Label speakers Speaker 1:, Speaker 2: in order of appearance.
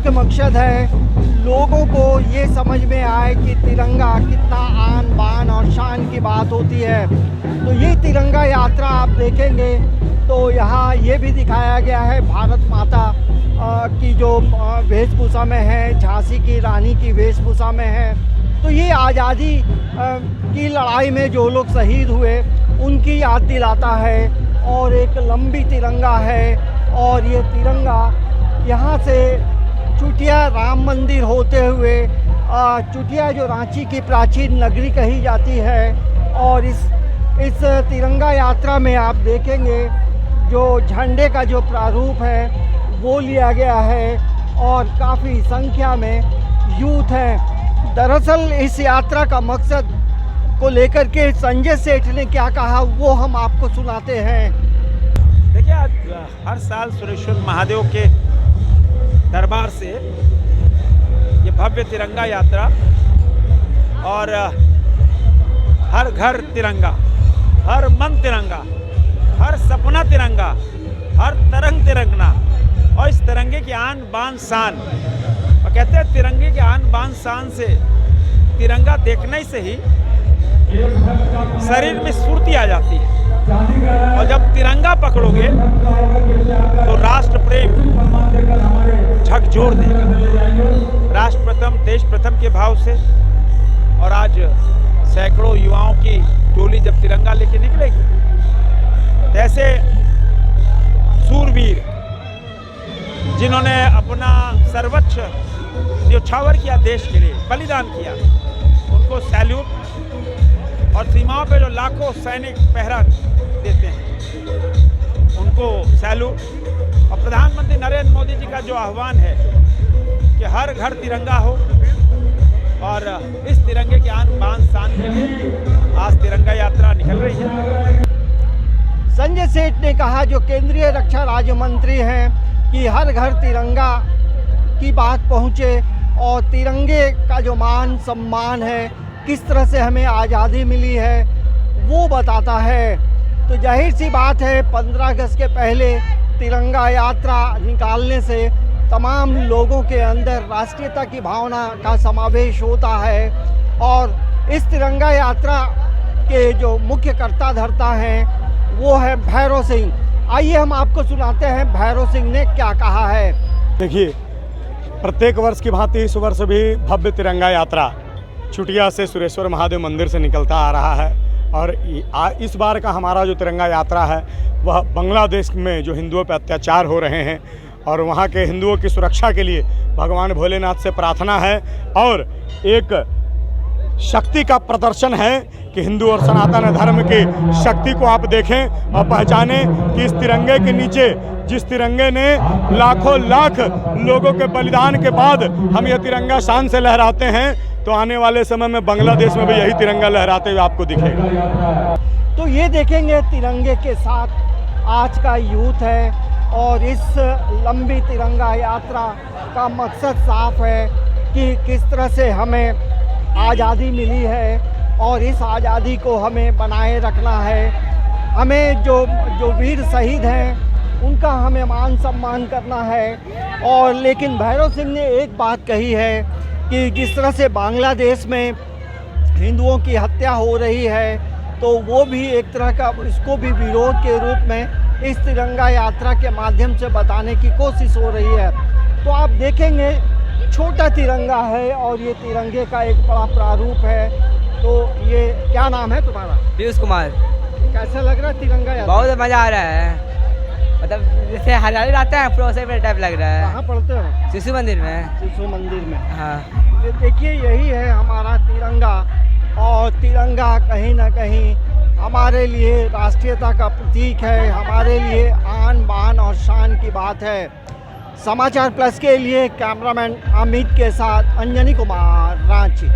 Speaker 1: मुख्य मकसद है लोगों को ये समझ में आए कि तिरंगा कितना आन बान और शान की बात होती है। तो ये तिरंगा यात्रा आप देखेंगे तो यहाँ ये भी दिखाया गया है भारत माता की जो वेशभूषा में है, झांसी की रानी की वेशभूषा में है। तो ये आज़ादी की लड़ाई में जो लोग शहीद हुए उनकी याद दिलाता है। और एक लंबी तिरंगा है और ये तिरंगा यहाँ से चुटिया राम मंदिर होते हुए चुटिया जो रांची की प्राचीन नगरी कही जाती है। और इस तिरंगा यात्रा में आप देखेंगे जो झंडे का जो प्रारूप है वो लिया गया है और काफ़ी संख्या में यूथ है। दरअसल इस यात्रा का मकसद को लेकर के संजय सेठ ने क्या कहा वो हम आपको सुनाते हैं।
Speaker 2: देखिए, आज हर साल सुरेश्वर महादेव के दरबार से ये भव्य तिरंगा यात्रा और हर घर तिरंगा, हर मन तिरंगा, हर सपना तिरंगा, हर तरंग तिरंगना और इस तिरंगे की आन बान शान। और कहते हैं तिरंगे की आन बान शान से तिरंगा देखने से ही शरीर में स्फूर्ति आ जाती है। और जब तिरंगा पकड़ोगे तो राष्ट्र प्रेम झकझोर देगा। राष्ट्र प्रथम देश प्रथम के भाव से। और आज सैकड़ों युवाओं की टोली जब तिरंगा लेके निकलेगी, ऐसे सूरवीर जिन्होंने अपना सर्वोच्च न्यौछावर किया, देश के लिए बलिदान किया, उनको सैल्यूट। और सीमाओं पे जो लाखों सैनिक पहरा देते हैं उनको सैल्यूट। और प्रधानमंत्री नरेंद्र मोदी जी का जो आह्वान है कि हर घर तिरंगा हो और इस तिरंगे के आन बान शान के लिए आज तिरंगा यात्रा निकल रही है।
Speaker 1: संजय सेठ ने कहा, जो केंद्रीय रक्षा राज्य मंत्री हैं, कि हर घर तिरंगा की बात पहुँचे और तिरंगे का जो मान सम्मान है, किस तरह से हमें आज़ादी मिली है, वो बताता है। तो जाहिर सी बात है 15 अगस्त के पहले तिरंगा यात्रा निकालने से तमाम लोगों के अंदर राष्ट्रीयता की भावना का समावेश होता है। और इस तिरंगा यात्रा के जो मुख्य कर्ता धर्ता हैं वो है भैरव सिंह। आइए हम आपको सुनाते हैं भैरव सिंह ने क्या कहा है।
Speaker 3: देखिए, प्रत्येक वर्ष की भांति इस वर्ष भी भव्य तिरंगा यात्रा चुटिया से सुरेश्वर महादेव मंदिर से निकलता आ रहा है। और इस बार का हमारा जो तिरंगा यात्रा है वह बांग्लादेश में जो हिंदुओं पर अत्याचार हो रहे हैं और वहाँ के हिंदुओं की सुरक्षा के लिए भगवान भोलेनाथ से प्रार्थना है। और एक शक्ति का प्रदर्शन है कि हिंदू और सनातन धर्म की शक्ति को आप देखें और पहचानें कि इस तिरंगे के नीचे, जिस तिरंगे ने लाखों लाख लोगों के बलिदान के बाद हम यह तिरंगा शान से लहराते हैं, तो आने वाले समय में बांग्लादेश में भी यही तिरंगा लहराते हुए आपको दिखेगा।
Speaker 1: तो ये देखेंगे तिरंगे के साथ आज का यूथ है। और इस लंबी तिरंगा यात्रा का मकसद साफ है कि किस तरह से हमें आज़ादी मिली है और इस आज़ादी को हमें बनाए रखना है। हमें जो वीर शहीद हैं उनका हमें मान सम्मान करना है। और लेकिन भैरव सिंह ने एक बात कही है कि जिस तरह से बांग्लादेश में हिंदुओं की हत्या हो रही है, तो वो भी एक तरह का इसको भी विरोध के रूप में इस तिरंगा यात्रा के माध्यम से बताने की कोशिश हो रही है। तो आप देखेंगे छोटा तिरंगा है और ये तिरंगे का एक बड़ा प्रारूप है। तो ये क्या नाम है तुम्हारा?
Speaker 4: पीयूष कुमार।
Speaker 1: कैसा लग रहा है तिरंगा यात्रा?
Speaker 4: बहुत मज़ा आ रहा है। मतलब जैसे हरियाली रहता है प्रोसेस में टाइप लग रहा है।
Speaker 1: कहाँ पढ़ते हो?
Speaker 4: शिशु मंदिर में।
Speaker 1: शिशु मंदिर में।
Speaker 4: हाँ,
Speaker 1: देखिए यही है हमारा तिरंगा। और तिरंगा कहीं ना कहीं हमारे लिए राष्ट्रीयता का प्रतीक है, हमारे लिए आन बान और शान की बात है। समाचार प्लस के लिए कैमरामैन अमित के साथ अंजनी कुमार, रांची।